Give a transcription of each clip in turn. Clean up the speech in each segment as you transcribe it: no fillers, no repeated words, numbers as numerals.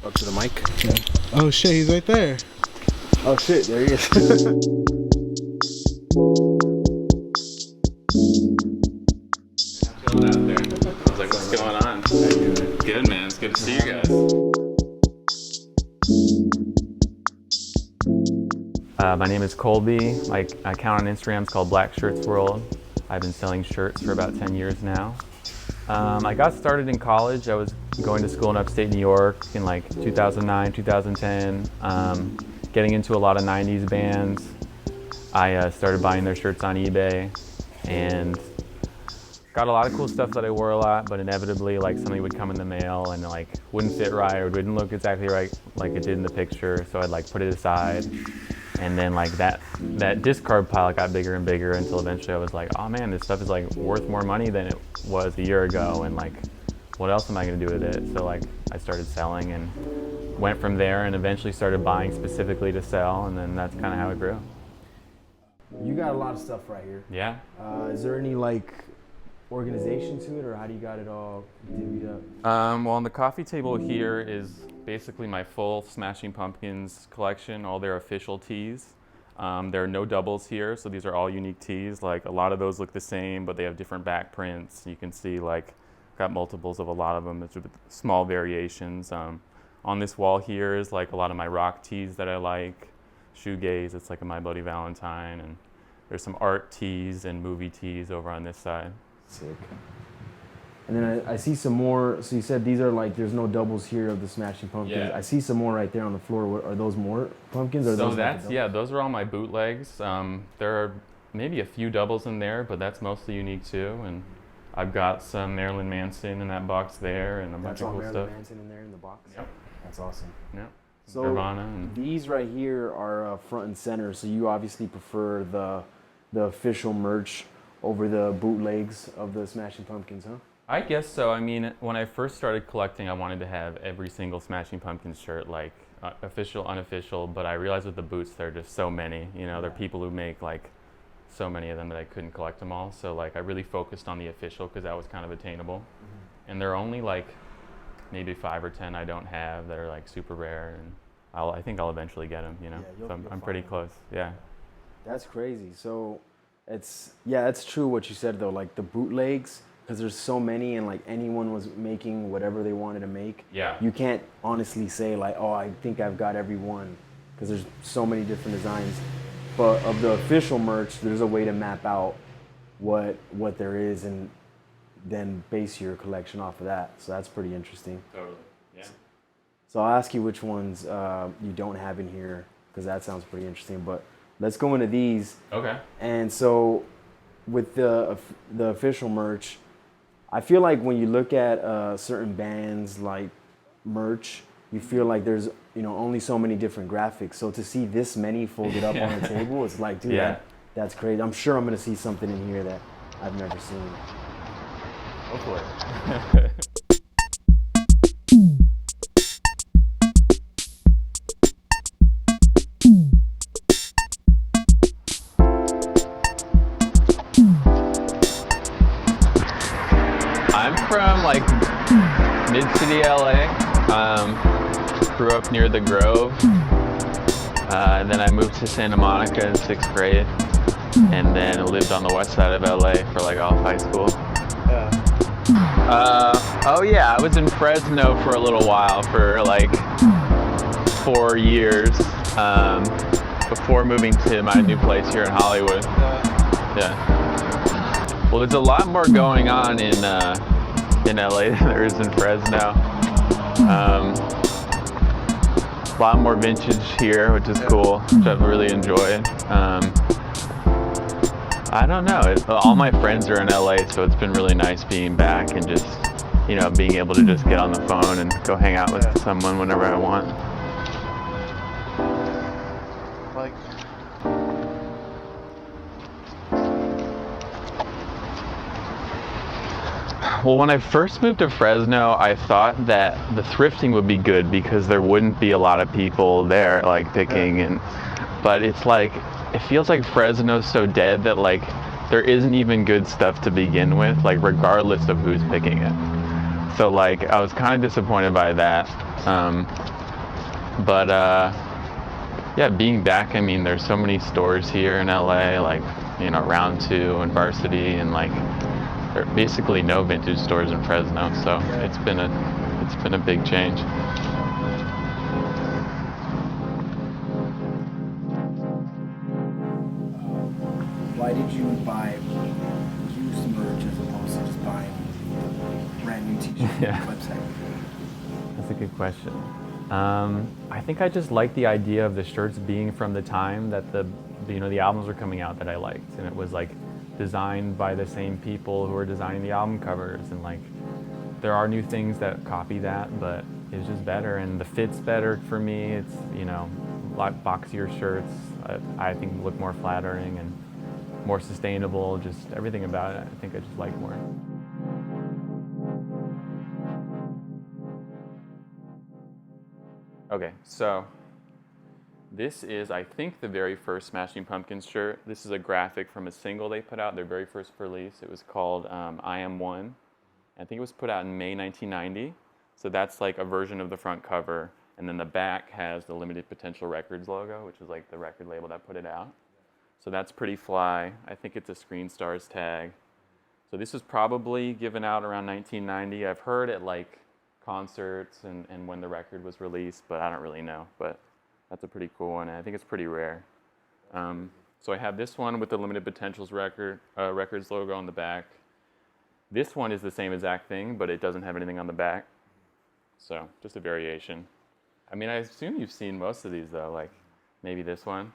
Up to the mic. Yeah. Oh shit, he's right there. Oh shit, there he is. Chilling out there. I was like, what's going on? How you doing? Good, man. It's good to see you guys. My name is Colby. My account on Instagram is called Blackshirtsworld. I've been selling shirts for about 10 years now. I got started in college. I was going to school in upstate New York in like 2009, 2010, getting into a lot of 90s bands. I started buying their shirts on eBay and got a lot of cool stuff that I wore a lot, but inevitably like something would come in the mail and like wouldn't fit right or wouldn't look exactly right like it did in the picture, so I'd like put it aside. And then like that discard pile got bigger and bigger until eventually I was like, oh man, this stuff is like worth more money than it was a year ago, and like what else am I gonna do with it? So like I started selling and went from there and eventually started buying specifically to sell, and then that's kind of how it grew. You got a lot of stuff right here. Yeah. Is there any like organization to it, or how do you got it all divvied up? Well, on the coffee table here is basically my full Smashing Pumpkins collection, all their official tees. There are no doubles here, so these are all unique tees. Like a lot of those look the same, but they have different back prints. You can see like got multiples of a lot of them. It's small variations. On this wall here is like a lot of my rock tees that I like. Shoegaze, it's like a My Bloody Valentine, and there's some art tees and movie tees over on this side. Sick. And then I see some more. So you said these are like, there's no doubles here of the Smashing Pumpkins. Yeah. I see some more right there on the floor. What, are those more pumpkins? Or so those that's, yeah, those are all my bootlegs. There are maybe a few doubles in there, but that's mostly unique too. And I've got some Marilyn Manson in that box there, and a bunch of cool stuff. Marilyn Manson in there in the box? Yep. That's awesome. Yep. So Nirvana. And these right here are front and center. So you obviously prefer the official merch over the bootlegs of the Smashing Pumpkins, huh? I guess so. I mean, when I first started collecting, I wanted to have every single Smashing Pumpkins shirt, like official, unofficial, but I realized with the boots, there are just so many. You know, there are people who make like so many of them that I couldn't collect them all. So like I really focused on the official because that was kind of attainable. Mm-hmm. And there are only like maybe 5 or 10 I don't have that are like super rare, and I think I'll eventually get them, you know. Yeah, so I'm pretty close. Yeah. That's crazy. So it's true what you said though, like the bootlegs, because there's so many and like anyone was making whatever they wanted to make. Yeah. You can't honestly say like, oh, I think I've got every one, because there's so many different designs. But of the official merch, there's a way to map out what there is and then base your collection off of that. So that's pretty interesting. Totally. Yeah. So I'll ask you which ones you don't have in here, because that sounds pretty interesting. But let's go into these. Okay. And so with the official merch, I feel like when you look at certain bands like merch, you feel like there's, you know, only so many different graphics. So to see this many folded up on the table, it's like, dude, yeah. That's crazy. I'm sure I'm gonna see something in here that I've never seen. Hopefully. I'm from like mid-city LA. Grew up near the Grove. And then I moved to Santa Monica in 6th grade. And then lived on the west side of LA for like all of high school. Oh yeah, I was in Fresno for a little while, for like 4 years, before moving to my new place here in Hollywood. Yeah. Well, there's a lot more going on in LA than there is in Fresno. A lot more vintage here, which is cool, which I've really enjoyed. I don't know. All my friends are in LA, so it's been really nice being back and just, you know, being able to just get on the phone and go hang out with someone whenever I want. Like, well, when I first moved to Fresno, I thought that the thrifting would be good because there wouldn't be a lot of people there, like picking, but it's like, it feels like Fresno's so dead that like there isn't even good stuff to begin with, like regardless of who's picking it. So like I was kind of disappointed by that. But yeah, being back, I mean, there's so many stores here in LA, like, you know, Round 2 and Varsity, and like there are basically no vintage stores in Fresno. So it's been a big change. Why did you buy used merch as opposed to just buying brand new t-shirts on the website? That's a good question. I think I just liked the idea of the shirts being from the time that the albums were coming out that I liked, and it was like designed by the same people who were designing the album covers, and like there are new things that copy that, but it's just better, and the fit's better for me. It's, you know, a lot boxier shirts. I think look more flattering and more sustainable. Just everything about it, I think I just like more. Okay, so this is, I think, the very first Smashing Pumpkins shirt. This is a graphic from a single they put out, their very first release. It was called I Am One. I think it was put out in May 1990. So that's like a version of the front cover. And then the back has the Limited Potential Records logo, which is like the record label that put it out. So that's pretty fly. I think it's a Screen Stars tag. So this was probably given out around 1990. I've heard at like concerts and when the record was released, but I don't really know. But that's a pretty cool one, and I think it's pretty rare. So I have this one with the Limited Potentials Records logo on the back. This one is the same exact thing, but it doesn't have anything on the back. So just a variation. I mean, I assume you've seen most of these though, like maybe this one.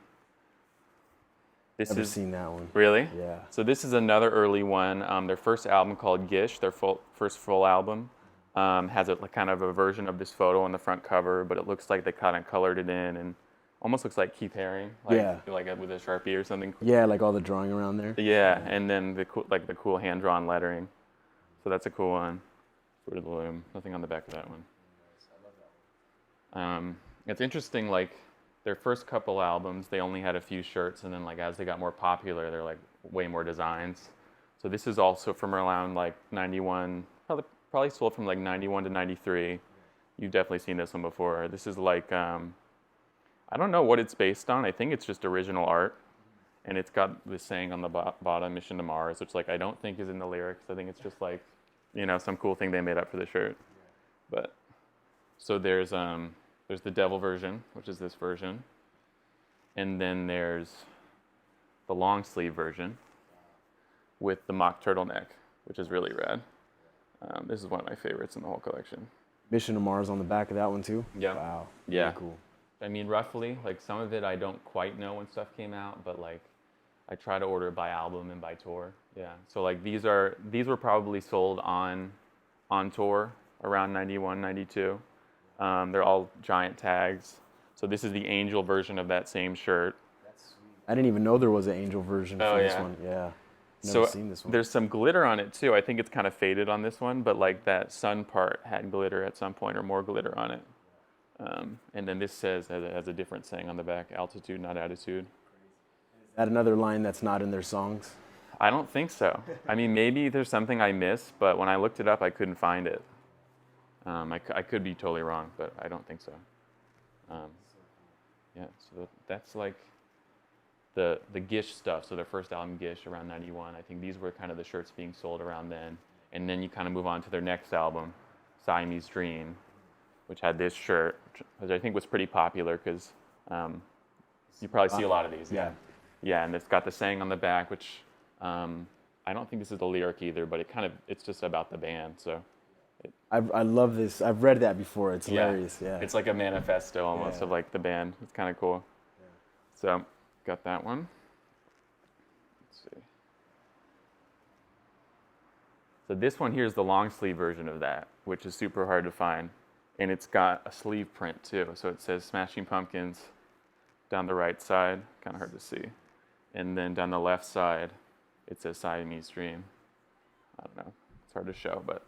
Never seen that one. Really? Yeah. So this is another early one. Their first album called Gish, their first full album, has a kind of a version of this photo on the front cover, but it looks like they kind of colored it in and almost looks like Keith Haring, like with a Sharpie or something. Yeah, like all the drawing around there. Yeah, and then the cool hand-drawn lettering. So that's a cool one. Fruit of the Loom. Nothing on the back of that one. It's interesting, like their first couple albums, they only had a few shirts, and then like as they got more popular, they're like way more designs. So this is also from around like 91, probably sold from like 91 to 93. You've definitely seen this one before. This is like, I don't know what it's based on. I think it's just original art. And it's got this saying on the bottom, Mission to Mars, which like I don't think is in the lyrics. I think it's just like, you know, some cool thing they made up for the shirt. But so there's the devil version, which is this version. And then there's the long sleeve version with the mock turtleneck, which is really rad. This is one of my favorites in the whole collection. Mission to Mars on the back of that one too? Yeah. Wow. Yeah. Really cool. I mean, roughly, like some of it I don't quite know when stuff came out, but like I try to order by album and by tour. Yeah. So like these were probably sold on tour around 91, 92. They're all giant tags. So this is the angel version of that same shirt. That's sweet. I didn't even know there was an angel version for this one. Yeah. Never seen this one. There's some glitter on it too. I think it's kind of faded on this one, but like that sun part had glitter at some point or more glitter on it. And then this has a different saying on the back, altitude, not attitude. Is that another line that's not in their songs? I don't think so. I mean, maybe there's something I missed, but when I looked it up, I couldn't find it. I could be totally wrong, but I don't think so. Yeah, so that's like the Gish stuff. So their first album, Gish, around 91. I think these were kind of the shirts being sold around then. And then you kind of move on to their next album, Siamese Dream, which had this shirt, which I think was pretty popular because you probably see a lot of these. Yeah. Yeah, and it's got the saying on the back, which I don't think this is the lyric either, but it's just about the band. So I love this. I've read that before. It's hilarious. Yeah. It's like a manifesto almost of like the band. It's kind of cool. Yeah. So got that one. Let's see. So this one here is the long sleeve version of that, which is super hard to find. And it's got a sleeve print too. So it says Smashing Pumpkins down the right side, kind of hard to see. And then down the left side, it says Siamese Dream. I don't know, it's hard to show, but.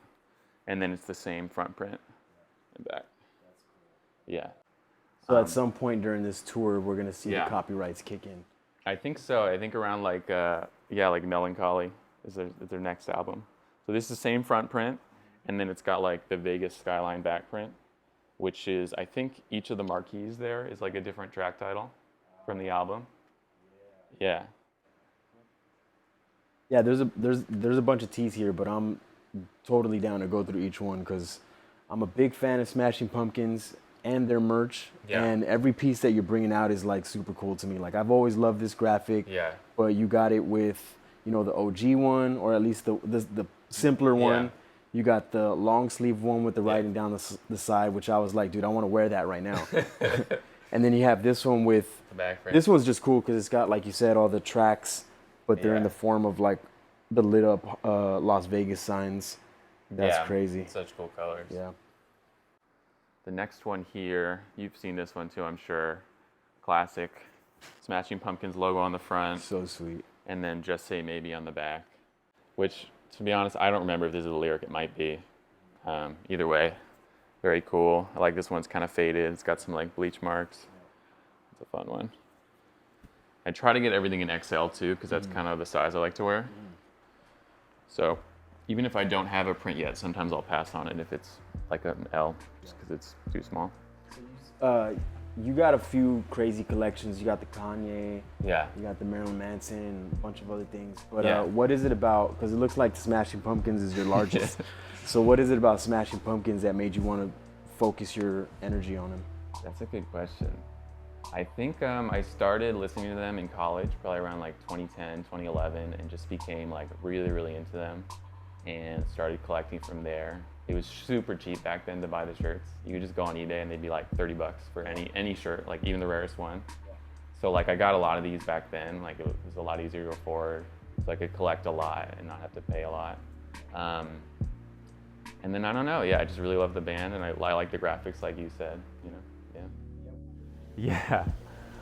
And then it's the same front print and back. That's cool. Yeah. So at some point during this tour, we're gonna see the copyrights kick in. I think so. I think around like Melancholy is their next album. So this is the same front print, And then it's got like the Vegas skyline back print, which is, I think each of the marquees there is like a different track title from the album. Yeah. Yeah, there's a bunch of teas here, but I'm totally down to go through each one because I'm a big fan of Smashing Pumpkins and their merch. Yeah. And every piece that you're bringing out is like super cool to me. Like I've always loved this graphic. Yeah. But you got it with, you know, the OG one, or at least the simpler one. Yeah. You got the long sleeve one with the Yeah. writing down the side, which I was like, dude, I want to wear that right now. And then you have this one with, The back print. this one's just cool because it's got, like you said, all the tracks, but they're in Yeah. the form of like the lit up Las Vegas signs. That's Yeah, crazy. Such cool colors. Yeah. The next one here, you've seen this one too, I'm sure. Classic Smashing Pumpkins logo on the front, So sweet. and then Just Say Maybe on the back. Which, to be honest, I don't remember if this is a lyric. It might be. Either way, very cool. I like this one. It's kind of faded. It's got some like bleach marks. It's a fun one. I try to get everything in XL too, because that's kind of the size I like to wear. So even if I don't have a print yet, sometimes I'll pass on it if it's like an L, just because it's too small. You got a few crazy collections. You got the Kanye, Yeah. you got the Marilyn Manson, and a bunch of other things. But Yeah. what is it about? Because it looks like Smashing Pumpkins is your largest. So what is it about Smashing Pumpkins that made you want to focus your energy on them? That's a good question. I think I started listening to them in college, probably around like 2010, 2011, and just became like really, really into them and started collecting from there. It was super cheap back then to buy the shirts. You could just go on eBay and they'd be like $30 for any shirt, like even the rarest one. So like I got a lot of these back then. Like it was a lot easier to go forward, so I could collect a lot and not have to pay a lot. And then I don't know, yeah, I just really love the band and I like the graphics, like you said, you know, yeah. Yeah.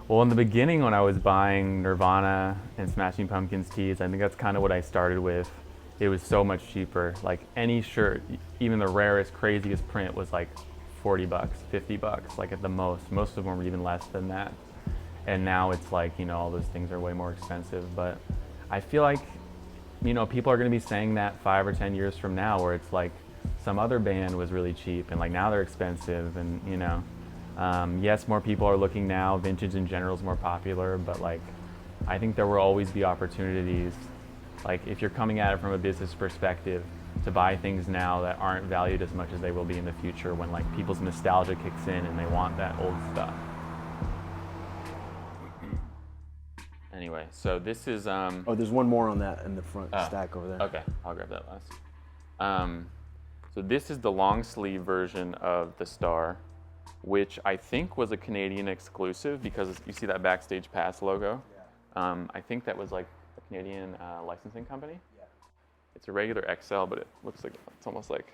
Well, in the beginning when I was buying Nirvana and Smashing Pumpkins tees, I think that's kind of what I started with. It was so much cheaper. Like any shirt, even the rarest, craziest print was like $40, $50, like at the most. Most of them were even less than that. And now it's like, you know, all those things are way more expensive. But I feel like, you know, people are gonna be saying that 5 or 10 years from now, where it's like some other band was really cheap and like now they're expensive, and you know. Yes, more people are looking now, vintage in general is more popular, but like I think there will always be opportunities, like if you're coming at it from a business perspective, to buy things now that aren't valued as much as they will be in the future when like people's nostalgia kicks in and they want that old stuff. Anyway, so this is Oh, there's one more on that in the front stack over there. Okay, I'll grab that last. So this is the long sleeve version of the Star, which I think was a Canadian exclusive because you see that Backstage Pass logo. I think that was like a Canadian licensing company. It's a regular XL, but it looks like it's almost like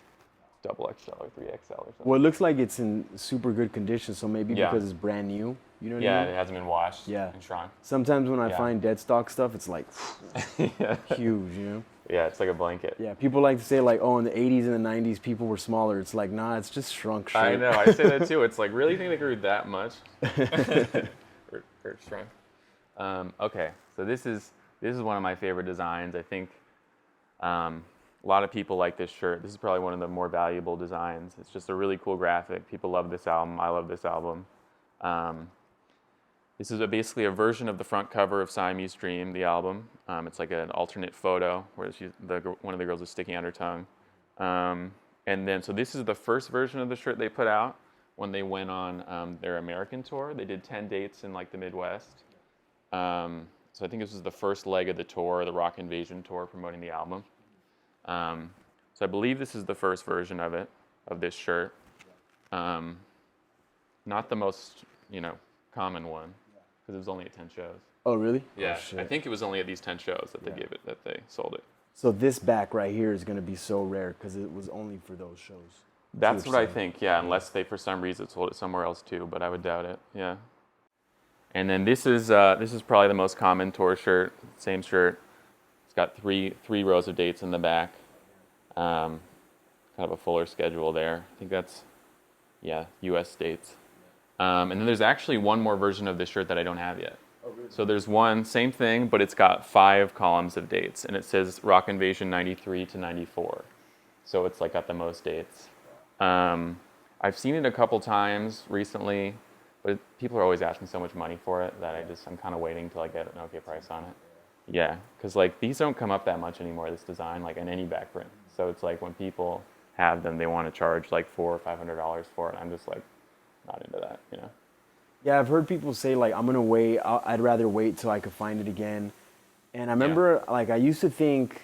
double XL or 3XL or something. Well, it looks like it's in super good condition, so maybe Yeah. because it's brand new. You know what I Yeah, mean? it hasn't been washed Yeah. and shrunk. Sometimes when I Yeah. find dead stock stuff, it's like Yeah. huge, you know? Yeah, it's like a blanket. Yeah, people like to say like, oh, in the 80s and the 90s, people were smaller. It's like, nah, it's just shrunk. I know, I say that too. It's like, really, you think they grew that much? or shrunk. Okay, so this is one of my favorite designs. I think a lot of people like this shirt. This is probably one of the more valuable designs. It's just a really cool graphic. People love this album. I love this album. This is basically a version of the front cover of Siamese Dream, the album. It's like an alternate photo where one of the girls is sticking out her tongue. And then, so this is the first version of the shirt they put out when they went on their American tour. They did 10 dates in like the Midwest. So I think this was the first leg of the tour, the Rock Invasion tour, promoting the album. So I believe this is the first version of it, of this shirt. Not the most, common one, because it was only at 10 shows. Oh, really? Yeah, Oh, shit. I think it was only at these 10 shows that they sold it. So this back right here is going to be so rare because it was only for those shows. That's what I think, yeah, unless they for some reason sold it somewhere else too, but I would doubt it, yeah. And then this is probably the most common tour shirt, same shirt. It's got three rows of dates in the back. Kind of a fuller schedule there. I think that's, US dates. And then there's actually one more version of this shirt that I don't have yet. Oh, really? So there's one, same thing, but it's got 5 columns of dates, and it says Rock Invasion 93 to 94. so it's like got the most dates. I've seen it a couple times recently, but people are always asking so much money for it that I'm kind of waiting till I get an okay price on it. Yeah, because like these don't come up that much anymore, this design, like in any back print. So it's like when people have them, they want to charge like $400 or $500 for it. I'm just like not into that, you know? Yeah, I've heard people say like, I'm gonna wait. I'd rather wait till I could find it again. And I remember like I used to think,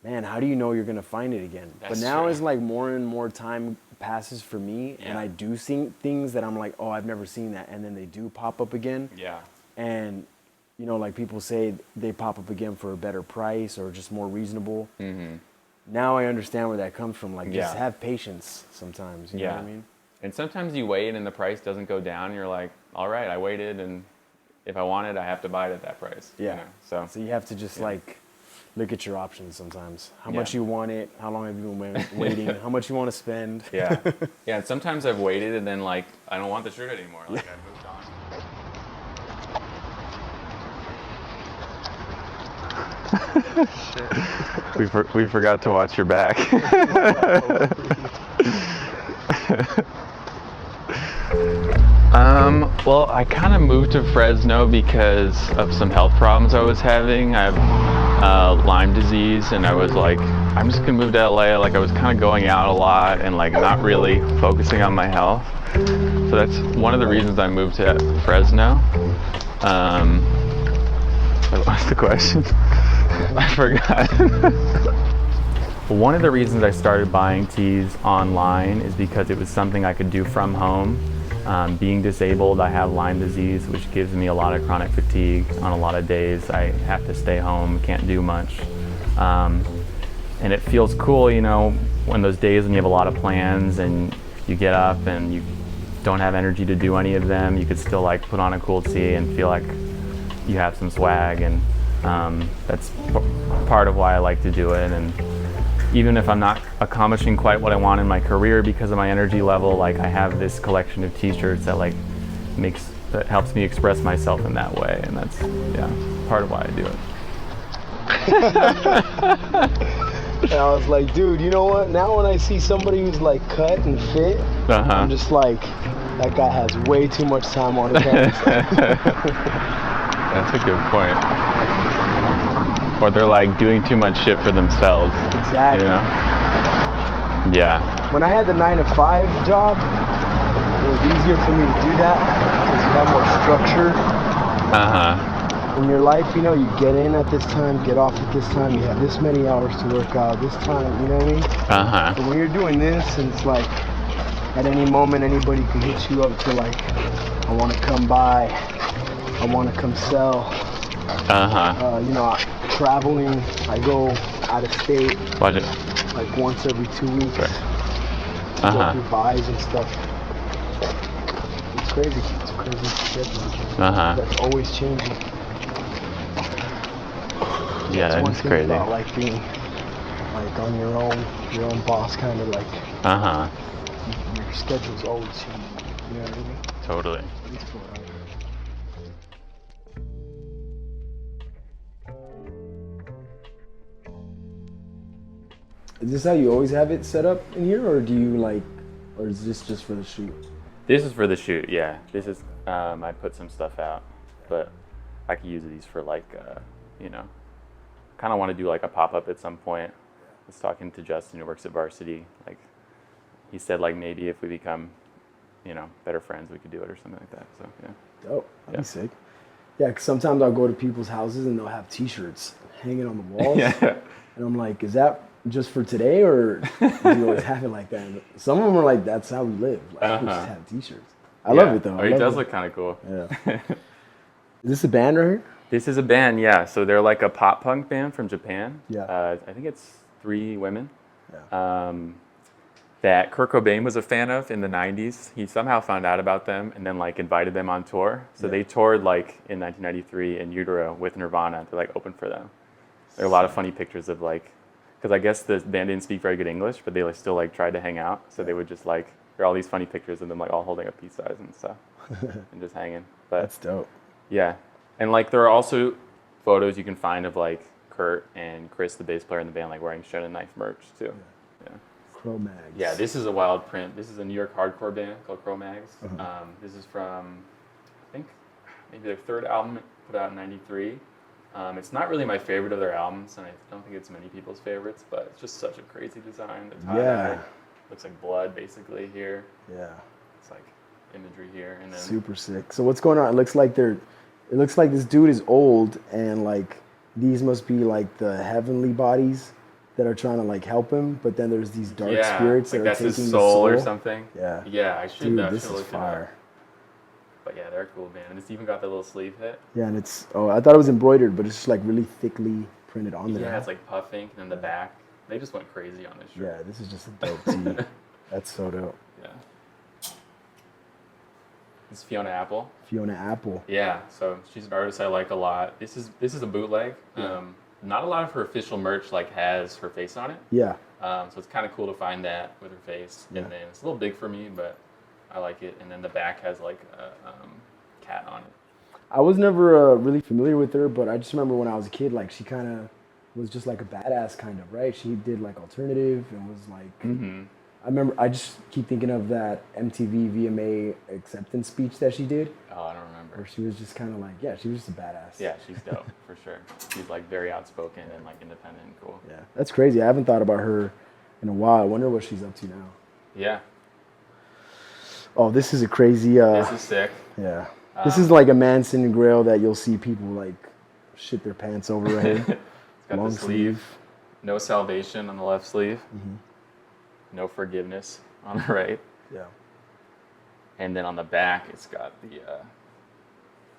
man, how do you know you're gonna find it again? But now as like more and more time passes for me, and I do see things that I'm like, oh, I've never seen that, and then they do pop up again. Yeah. And you know, like people say they pop up again for a better price or just more reasonable. Mm-hmm. Now I understand where that comes from. Like, just have patience sometimes. You know what I mean? And sometimes you wait and the price doesn't go down. And you're like, all right, I waited, and if I want it, I have to buy it at that price. Yeah. You know? So you have to just like look at your options sometimes. How much you want it? How long have you been waiting? How much you want to spend? Yeah. Yeah. And sometimes I've waited and then like I don't want the shirt anymore. Like I moved on. We forgot to watch your back. Well, I kind of moved to Fresno because of some health problems I was having. I have Lyme disease, and I was like, I'm just gonna move to LA. Like I was kind of going out a lot and like not really focusing on my health. So that's one of the reasons I moved to Fresno. What's the question? I forgot. One of the reasons I started buying tees online is because it was something I could do from home. Being disabled, I have Lyme disease, which gives me a lot of chronic fatigue. On a lot of days, I have to stay home, can't do much. And it feels cool, you know, when those days when you have a lot of plans and you get up and you don't have energy to do any of them, you could still like put on a cool tee and feel like you have some swag, and that's part of why I like to do it. And even if I'm not accomplishing quite what I want in my career because of my energy level, like I have this collection of t-shirts that like that helps me express myself in that way, and that's part of why I do it. And I was like, dude, you know what? Now when I see somebody who's like cut and fit, I'm just like, that guy has way too much time on his hands. That's a good point. Or they're like doing too much shit for themselves. Exactly. You know? Yeah. When I had the 9-to-5 job, it was easier for me to do that because you have more structure. In your life, you know, you get in at this time, get off at this time, you have this many hours to work out, this time, you know what I mean? But when you're doing this, and it's like, at any moment, anybody can hit you up to like, I want to come by, I want to come sell. You know, traveling, I go out of state like once every 2 weeks. Go through buys and stuff. It's crazy. It's crazy schedule. That's always changing. Yeah, that's one it's thing crazy. About like being like on your own boss, kind of like. Your schedule's always changing. You know what I mean? Totally. At least for what I do. Is this how you always have it set up in here, or do you like, or is this just for the shoot? This is for the shoot, yeah. This is, I put some stuff out, but I could use these for like, you know, kind of want to do like a pop-up at some point. I was talking to Justin, who works at Varsity. Like, he said like maybe if we become, you know, better friends, we could do it or something like that. So yeah. Dope. That'd be sick. Yeah, because sometimes I'll go to people's houses and they'll have T-shirts hanging on the walls. And I'm like, is that just for today, or do you always have it like that? And some of them are like, that's how we live. Like, we just have T-shirts. I love it though. Oh, it does look kind of cool. Yeah. Is this a band right here? This is a band, yeah. So they're like a pop punk band from Japan. Yeah. I think it's 3 women. Yeah. That Kurt Cobain was a fan of in the 90s. He somehow found out about them and then like invited them on tour. So they toured like in 1993 in Utero with Nirvana. They like opened for them. There are a lot of funny pictures of like, because I guess the band didn't speak very good English, but they like still like tried to hang out. So they would just like, there are all these funny pictures of them like all holding up pizzas and stuff and just hanging. But that's dope. Yeah. And like there are also photos you can find of like Kurt and Chris, the bass player in the band, like wearing Shun and Knife merch too. Yeah. Cro-Mags. Yeah, this is a wild print. This is a New York hardcore band called Cro-Mags. This is from, I think, maybe their third album put out in '93. It's not really my favorite of their albums, and I don't think it's many people's favorites, but it's just such a crazy design. The tie looks like blood, basically, here. Yeah. It's like imagery here. And then super sick. So what's going on? It looks like this dude is old, and like these must be like the heavenly bodies that are trying to like help him, but then there's these dark spirits like that are that's taking his soul the or soul something. Yeah. Yeah, I should Dude, definitely this is look it up. fire. But yeah, they're a cool band. And it's even got the little sleeve hit. Yeah, and it's I thought it was embroidered, but it's just like really thickly printed on there. Yeah, it's like puff ink, and then the back. They just went crazy on this shirt. Yeah, this is just a dope tee. That's so dope. Yeah. It's Fiona Apple. Fiona Apple. Yeah, so she's an artist I like a lot. This is a bootleg. Not a lot of her official merch like has her face on it. Yeah. So it's kind of cool to find that with her face. Yeah. And then it's a little big for me, but I like it. And then the back has like a cat on it. I was never really familiar with her, but I just remember when I was a kid, like she kind of was just like a badass kind of, right? She did like alternative and was like, I remember, I just keep thinking of that MTV VMA acceptance speech that she did. Oh, I don't remember. Where she was just kind of like, yeah, she was just a badass. Yeah, she's dope for sure. She's like very outspoken and like independent and cool. Yeah, that's crazy. I haven't thought about her in a while. I wonder what she's up to now. Yeah. Oh, this is a crazy. This is sick. Yeah. This is like a Manson grail that you'll see people like shit their pants over right here. It's got Long the sleeve. No salvation on the left sleeve. No forgiveness on the right. Yeah. And then on the back, it's got the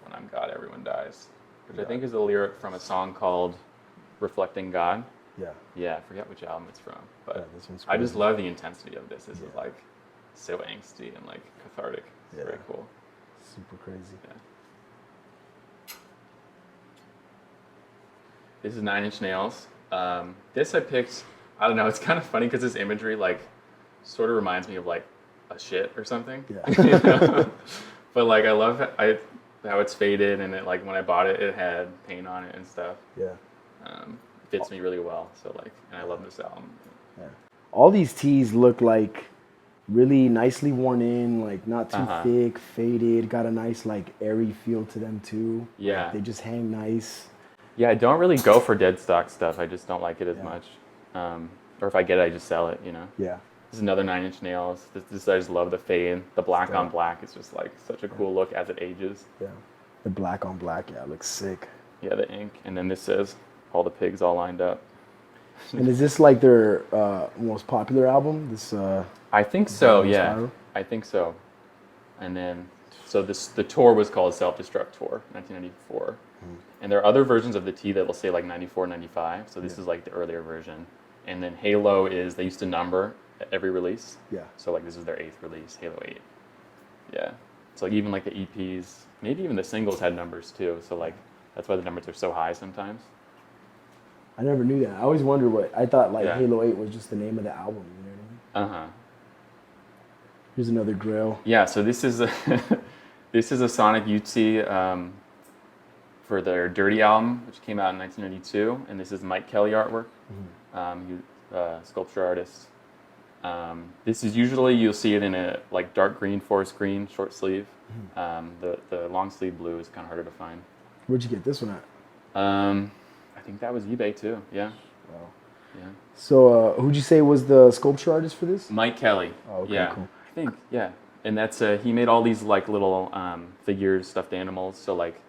"When I'm God, Everyone Dies," which I think is a lyric from a song called "Reflecting God." Yeah. Yeah, I forget which album it's from, but Yeah, this one's I just crazy. love the intensity of this. This is like so angsty and like cathartic. It's very cool. Super crazy. Yeah. This is 9 Inch Nails. This I picked, I don't know, it's kind of funny because this imagery like sort of reminds me of like a shit or something. Yeah. You know? But like I love how it's faded, and it like when I bought it, it had paint on it and stuff. Yeah. Fits me really well. So like, and I love this album. Yeah. All these tees look like really nicely worn in, like not too thick, faded, got a nice like airy feel to them too. Yeah. Like, they just hang nice. Yeah, I don't really go for dead stock stuff. I just don't like it as much. Or if I get it, I just sell it, you know? Yeah. This is another 9 Inch Nails. This I just love the fade. The black on black is just like such a cool look as it ages. Yeah. The black on black, yeah, it looks sick. Yeah, the ink. And then this says all the pigs all lined up. And is this like their most popular album? This I think so, Diamond yeah. Spiral? I think so. And then, so the tour was called Self-Destruct Tour, 1994. And there are other versions of the tee that will say like 94, 95. So this is like the earlier version. And then Halo is, they used to number every release. Yeah. So like this is their 8th release, Halo 8. Yeah. So like even like the EPs, maybe even the singles had numbers too. So like that's why the numbers are so high sometimes. I never knew that. I always wondered what I thought like Yeah. Halo 8 was just the name of the album, you know what I mean? Here's another grail. Yeah, so this is a this is a Sonic UT for their Dirty album, which came out in 1992, and this is Mike Kelly artwork, sculpture artist. This is usually you'll see it in a like dark green, forest green, short sleeve. The long sleeve blue is kind of harder to find. Where'd you get this one at? I think that was eBay too. Yeah. Wow. Yeah. So who'd you say was the sculpture artist for this? Mike Kelly. Oh, okay, yeah. cool. I think, yeah. And that's, he made all these like little figures, stuffed animals. So like,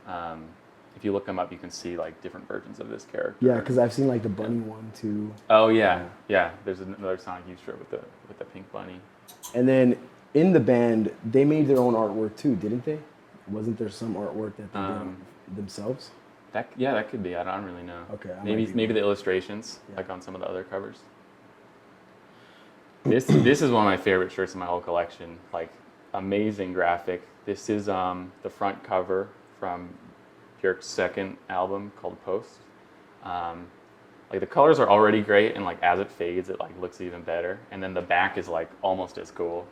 if you look them up, you can see like different versions of this character. Yeah, because I've seen like the bunny one too. Oh yeah. Yeah. There's another Sonic Youth shirt with the pink bunny. And then in the band, they made their own artwork too, didn't they? Wasn't there some artwork that they did themselves? That could be. I don't really know. Okay. Maybe the illustrations, like on some of the other covers. This is one of my favorite shirts in my whole collection. Like amazing graphic. This is the front cover from Björk's second album called Post. Like the colors are already great, and like as it fades, it like looks even better. And then the back is like almost as cool.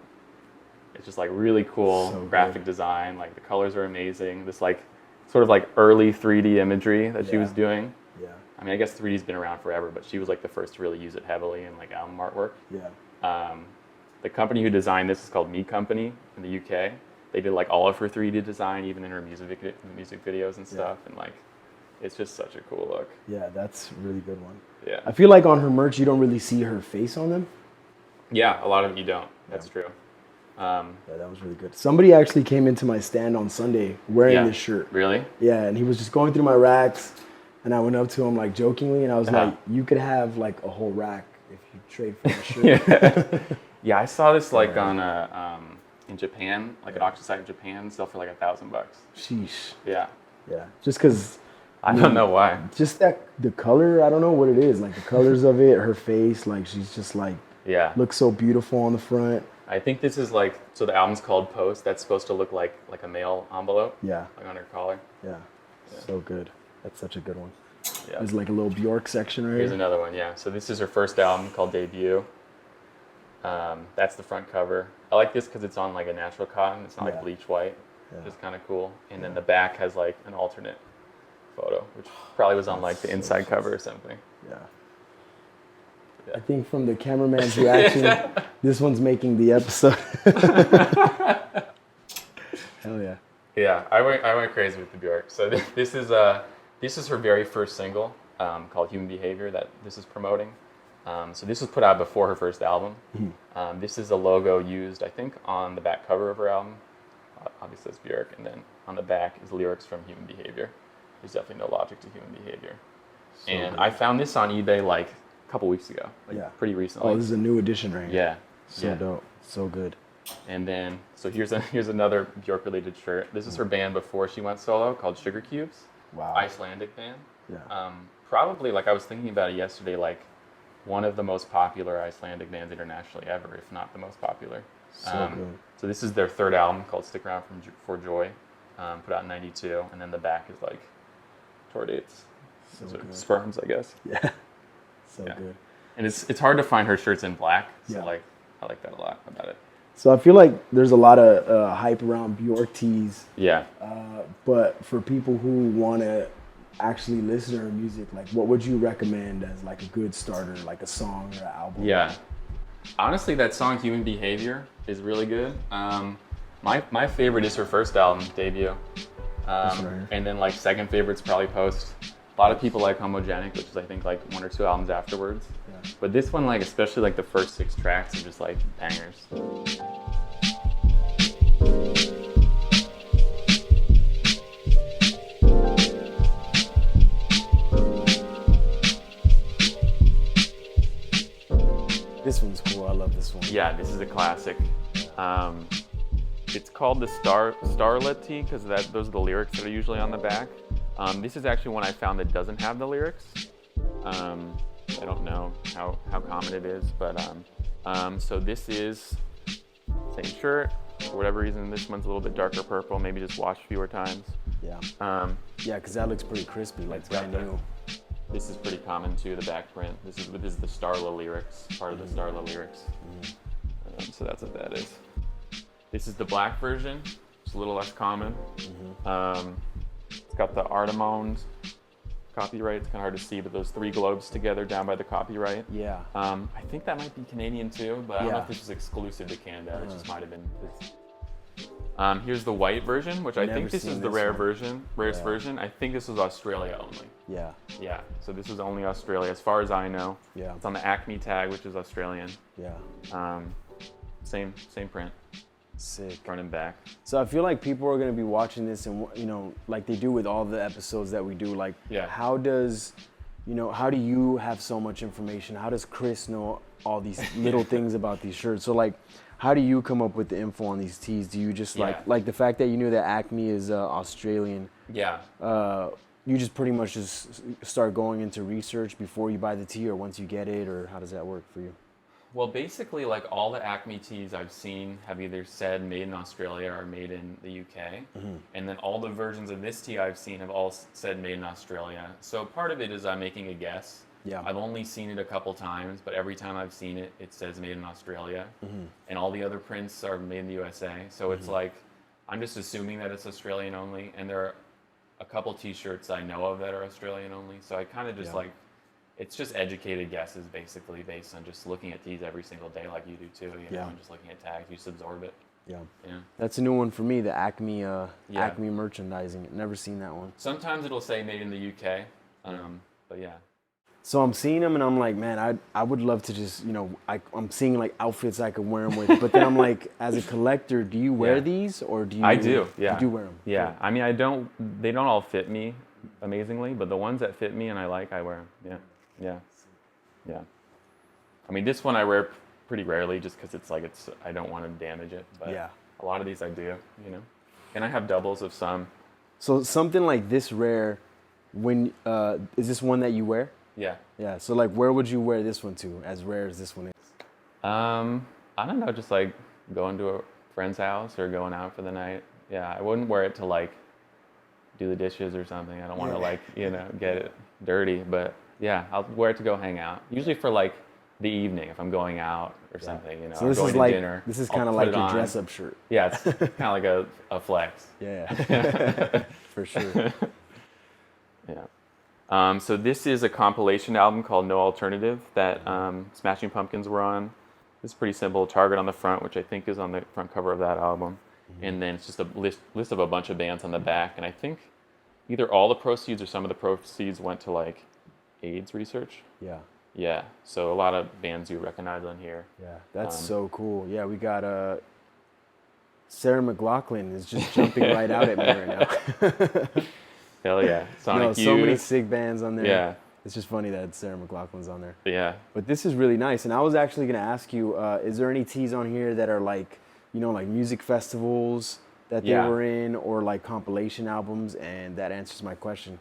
It's just like really cool graphic design. Like the colors are amazing. This like sort of like early 3D imagery that she was doing. Yeah. I mean, I guess 3D's been around forever, but she was like the first to really use it heavily in like album artwork. Yeah. The company who designed this is called Me Company in the UK. They did like all of her 3D design, even in her music videos and stuff, and like, it's just such a cool look. Yeah, that's a really good one. Yeah. I feel like on her merch, you don't really see her face on them. Yeah, a lot of it you don't. That's true. Yeah, that was really good. Somebody actually came into my stand on Sunday wearing this shirt. Really? Yeah, and he was just going through my racks, and I went up to him like jokingly, and I was like, "You could have like a whole rack if you trade for the shirt." Yeah, I saw this like on in Japan, like an auction site in Japan, sell for like $1,000. Sheesh. Yeah. Yeah, just because. I don't know why. Just the color, I don't know what it is. Like the colors of it, her face, like she's just like looks so beautiful on the front. I think this is like, so the album's called Post. That's supposed to look like a mail envelope. Yeah. Like on her collar. Yeah. So good. That's such a good one. Yeah. There's like a little Bjork section right Here's here. another one, yeah. So this is her first album called Debut. That's the front cover. I like this because it's on like a natural cotton. It's not like bleach white, which is kind of cool. And then the back has like an alternate photo, which probably was on like the inside cover or something. Yeah. I think from the cameraman's reaction, this one's making the episode. Hell yeah. Yeah, I went crazy with the Bjork. So this is her very first single called Human Behavior that this is promoting. So this was put out before her first album. This is a logo used, I think, on the back cover of her album. Obviously it's Bjork, and then on the back is lyrics from Human Behavior. There's definitely no logic to Human Behavior. So and good. I found this on eBay like a couple weeks ago, like pretty recently. Oh, this is a new edition right here. Yeah. So dope. So good. And then, so here's another Bjork-related shirt. This is her band before she went solo called Sugar Cubes. Wow. Icelandic band. Yeah. Probably, like I was thinking about it yesterday, like one of the most popular Icelandic bands internationally ever, if not the most popular. So good. So this is their third album called Stick Around for Joy, put out in '92, and then the back is like tour dates. So sperms, I guess. Yeah. So good. And it's hard to find her shirts in black, so Yeah. like I like that a lot about it. So I feel like there's a lot of hype around Bjork tees. Yeah. But for people who want to actually listen to her music, like what would you recommend as like a good starter, like a song or an album? Yeah. Honestly, that song Human Behavior is really good. My favorite is her first album, Debut. And then like second favorite's probably Post. A lot of people like Homogenic, which is I think like one or two albums afterwards. Yeah. But this one, like especially like the first 6 tracks are just like bangers. This one's cool. I love this one. Yeah, this is a classic. It's called the Starlet Tee because those are the lyrics that are usually on the back. This is actually one I found that doesn't have the lyrics. I don't know how common it is, but so this is same shirt. For whatever reason, this one's a little bit darker purple. Maybe just washed fewer times. Yeah. Yeah, because that looks pretty crispy, like brand new. This is pretty common too. The back print. This is the Starla lyrics, part of the Starla lyrics. So that's what that is. This is the black version. It's a little less common. It's got the Artemond copyright. It's kind of hard to see, but those 3 globes together down by the copyright. Yeah. I think that might be Canadian too, but I don't know if this was exclusive to Canada. It just might have been. Here's the white version, which I think this is the rarest version. I think this was Australia only. Yeah. Yeah. So this is only Australia, as far as I know. Yeah. It's on the Acme tag, which is Australian. Yeah. Same print. Sick. Front and back. So I feel like people are going to be watching this and, you know, like they do with all the episodes that we do, like how do you have so much information? How does Chris know all these little things about these shirts? So like, how do you come up with the info on these tees? Do you just like the fact that you knew that Acme is Australian? Yeah. You just pretty much just start going into research before you buy the tee or once you get it, or how does that work for you? Well, basically, like all the Acme tees I've seen have either said made in Australia or made in the UK. And then all the versions of this tee I've seen have all said made in Australia. So part of it is I'm making a guess. Yeah. I've only seen it a couple times, but every time I've seen it, it says made in Australia. And all the other prints are made in the USA. So it's like, I'm just assuming that it's Australian only. And there a couple T-shirts I know of that are Australian only. So I kind of just like, it's just educated guesses basically based on just looking at these every single day like you do too, you know, and just looking at tags, you just absorb it. Yeah. That's a new one for me, the Acme Acme merchandising. Never seen that one. Sometimes it'll say made in the UK, but yeah. So I'm seeing them and I'm like, man, I would love to just, you know, I'm seeing like outfits I could wear them with. But then I'm like, as a collector, do you wear these or do you? I do, yeah. You do wear them? Yeah. I mean, they don't all fit me amazingly, but the ones that fit me and I like, I wear them. Yeah. I mean, this one I wear pretty rarely just because it's like, I don't want to damage it. But a lot of these I do, you know. And I have doubles of some. So something like this rare, is this one that you wear? Yeah. Yeah. So like, where would you wear this one to? As rare as this one is. I don't know. Just like going to a friend's house or going out for the night. Yeah. I wouldn't wear it to like do the dishes or something. I don't want to like, you know, get it dirty. But yeah, I'll wear it to go hang out. Usually for like the evening if I'm going out or something. You know. So this going is to like dinner, this is kind of like your dress-up shirt. Yeah. It's kind of like a flex. Yeah. For sure. Yeah. So this is a compilation album called No Alternative that Smashing Pumpkins were on. It's pretty simple. Target on the front, which I think is on the front cover of that album. And then it's just a list of a bunch of bands on the back. And I think either all the proceeds or some of the proceeds went to like AIDS research. Yeah. Yeah. So a lot of bands you recognize on here. Yeah. That's so cool. Yeah, we got Sarah McLachlan is just jumping right out at me right now. Hell yeah. Sonic Youth. So many sick bands on there. Yeah. It's just funny that Sarah McLachlan's on there. Yeah. But this is really nice. And I was actually going to ask you, is there any tees on here that are like, you know, like music festivals that they were in or like compilation albums? And that answers my question.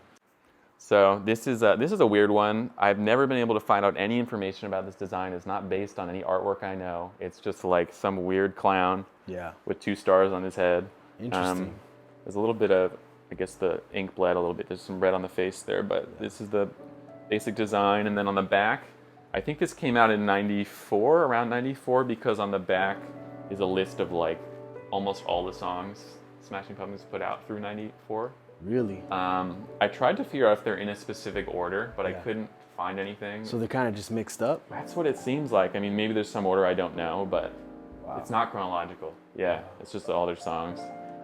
So this is a weird one. I've never been able to find out any information about this design. It's not based on any artwork I know. It's just like some weird clown with 2 stars on his head. Interesting. There's a little bit of, I guess the ink bled a little bit. There's some red on the face there, but this is the basic design. And then on the back, I think this came out in around 94, because on the back is a list of like almost all the songs Smashing Pumpkins put out through 94. Really? I tried to figure out if they're in a specific order, but I couldn't find anything. So they're kind of just mixed up? That's what it seems like. I mean, maybe there's some order I don't know, but it's not chronological. Yeah, it's just all their songs.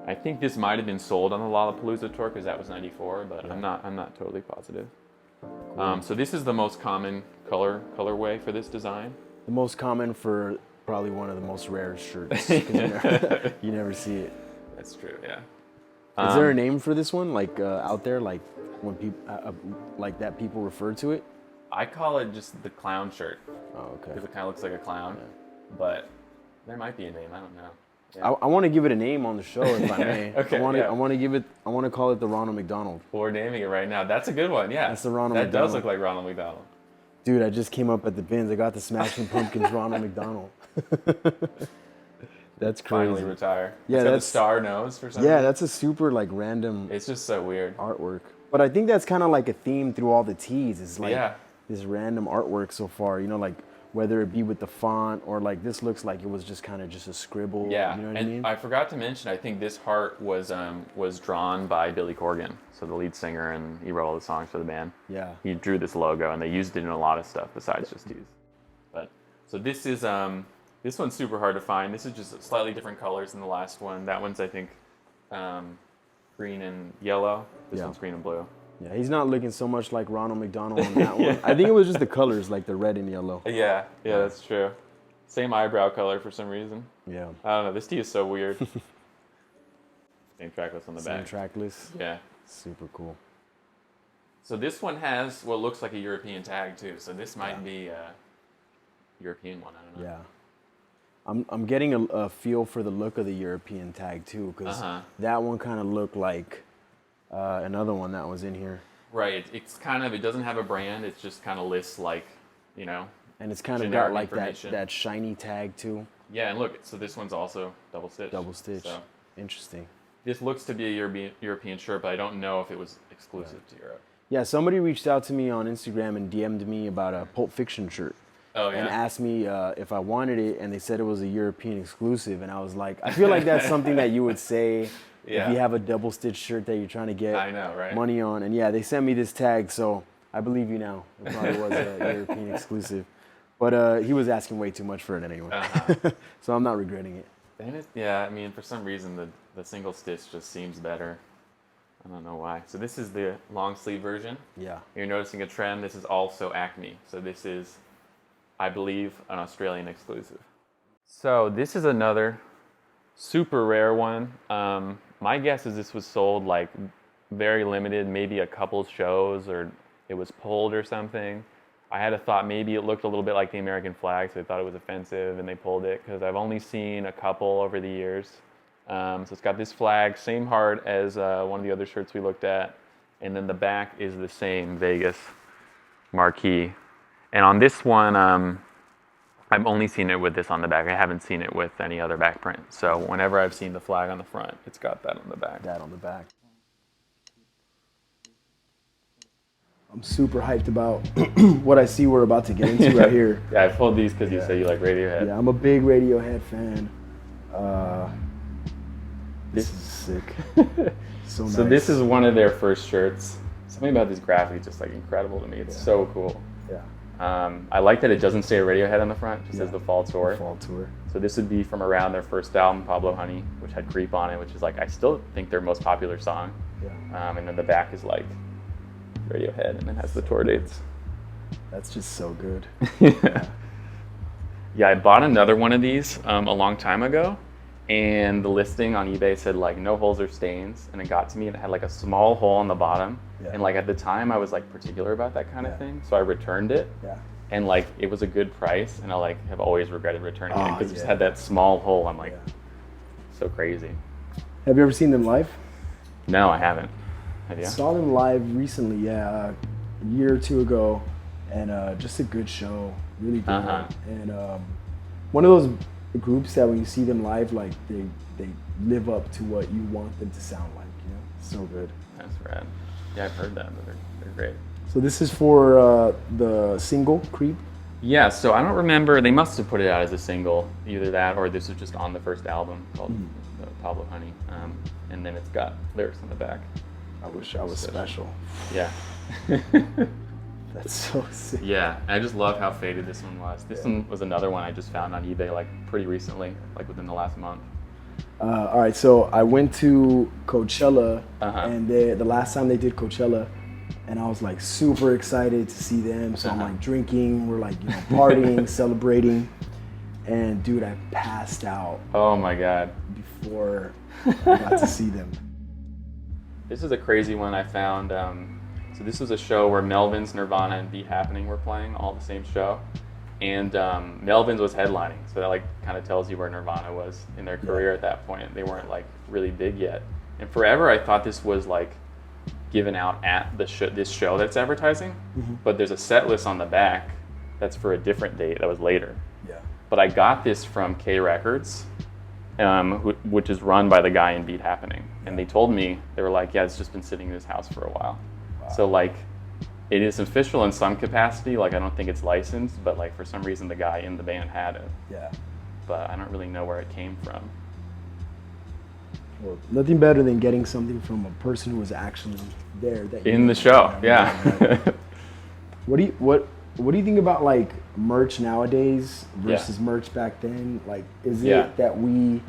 I think this might have been sold on the Lollapalooza tour because that was 94, but I'm not totally positive. Cool. So this is the most common colorway for this design. The most common for probably one of the most rare shirts. 'Cause you never see it. That's true. Yeah. Is there a name for this one, like out there, like when people like that people refer to it? I call it just the clown shirt. Oh, okay. Because it kind of looks like a clown, but there might be a name. I don't know. Yeah. I want to give it a name on the show, if I may. Okay. I want to call it the Ronald McDonald. We're naming it right now. That's a good one. Yeah. That's the Ronald McDonald. That does look like Ronald McDonald. Dude, I just came up at the bins. I got the Smashing Pumpkins Ronald McDonald. That's crazy. Finally retire. Yeah, that's the star nose for some reason. Yeah, that's a super like random. It's just so weird artwork. But I think that's kind of like a theme through all the tees. It's like this random artwork so far. You know, like whether it be with the font or like this looks like it was just kind of just a scribble. Yeah, you know what and I mean? I forgot to mention. I think this heart was drawn by Billy Corgan, so the lead singer, and he wrote all the songs for the band. Yeah. He drew this logo, and they used it in a lot of stuff besides just tees. But so this is this one's super hard to find. This is just slightly different colors than the last one. That one's, I think, green and yellow. This one's green and blue. Yeah, he's not looking so much like Ronald McDonald on that one. I think it was just the colors, like the red and yellow. Yeah, that's true. Same eyebrow color for some reason. Yeah. I don't know. This tee is so weird. Same track list on the back. Same track list. Yeah. Super cool. So this one has what looks like a European tag too. So this might be a European one. I don't know. Yeah. I'm getting a feel for the look of the European tag too, because that one kind of looked like another one that was in here. Right. It's kind of, it doesn't have a brand. It's just kind of lists like, you know. And it's kind of got like that shiny tag too. Yeah, and look, so this one's also double stitched. Double stitched. So interesting. This looks to be a European shirt, but I don't know if it was exclusive to Europe. Yeah, somebody reached out to me on Instagram and DM'd me about a Pulp Fiction shirt. Oh, yeah. And asked me if I wanted it, and they said it was a European exclusive, and I was like, I feel like that's something that you would say Yeah. If you have a double stitch shirt that you're trying to get I know, right? money on. And yeah, they sent me this tag, so I believe you now. It probably was a European exclusive. But he was asking way too much for it anyway. So I'm not regretting it. Yeah, I mean, for some reason, the single stitch just seems better. I don't know why. So this is the long sleeve version. Yeah. You're noticing a trend. This is also Acme. So this is, I believe, an Australian exclusive. So this is another super rare one. My guess is this was sold like very limited, maybe a couple shows, or it was pulled or something. I had a thought maybe it looked a little bit like the American flag, so they thought it was offensive and they pulled it, because I've only seen a couple over the years. So it's got this flag, same heart as one of the other shirts we looked at, and then the back is the same Vegas marquee. And on this one, I've only seen it with this on the back. I haven't seen it with any other back print. So whenever I've seen the flag on the front, it's got that on the back. That on the back. I'm super hyped about what I see we're about to get into right here. Yeah, I pulled these because you said you like Radiohead. Yeah, I'm a big Radiohead fan. This is sick. So nice. So this is one of their first shirts. Something about this graphic is just like incredible to me. It's so cool. Yeah. I like that it doesn't say Radiohead on the front. It just says the Fall Tour. The Fall Tour. So this would be from around their first album, Pablo Honey, which had Creep on it, which is like, I still think their most popular song. Yeah. And then the back is like Radiohead, and then has the tour dates. That's just so good. Yeah, I bought another one of these a long time ago, and the listing on eBay said like no holes or stains, and it got to me and it had like a small hole on the bottom. Yeah. And like at the time I was like particular about that kind of thing, so I returned it. Yeah. And like it was a good price, and I like have always regretted returning it because it just yeah. had that small hole. I'm like, so crazy. Have you ever seen them live? No, I haven't. Have you? Saw them live recently, a year or two ago, and just a good show, really good. And one of those groups that when you see them live, like they live up to what you want them to sound like, you know? So good. That's rad. Yeah, I've heard that, but they're great. So this is for the single, Creep? Yeah, so I don't remember, they must have put it out as a single, either that or this was just on the first album called Pablo Honey. And then it's got lyrics on the back. I wish I was special. Yeah. That's so sick. Yeah, and I just love how faded this one was. This one was another one I just found on eBay like pretty recently, like within the last month. All right, so I went to Coachella, and the last time they did Coachella, and I was like super excited to see them. So I'm like drinking, we're like partying, celebrating, and dude, I passed out. Oh my God! Before I got to see them. This is a crazy one I found. So this was a show where Melvin's, Nirvana, and Beat Happening were playing all the same show. And Melvin's was headlining, so that like kind of tells you where Nirvana was in their career at that point. They weren't like really big yet. And forever I thought this was like given out at this show that's advertising, but there's a set list on the back that's for a different date that was later. Yeah. But I got this from K Records, which is run by the guy in Beat Happening. And they told me, they were like, yeah, it's just been sitting in his house for a while. Wow. So like, it is official in some capacity. Like, I don't think it's licensed, but like for some reason the guy in the band had it. Yeah. But I don't really know where it came from. Well, nothing better than getting something from a person who was actually there. In the show, yeah. What do you think about like merch nowadays versus merch back then? Like, is it that we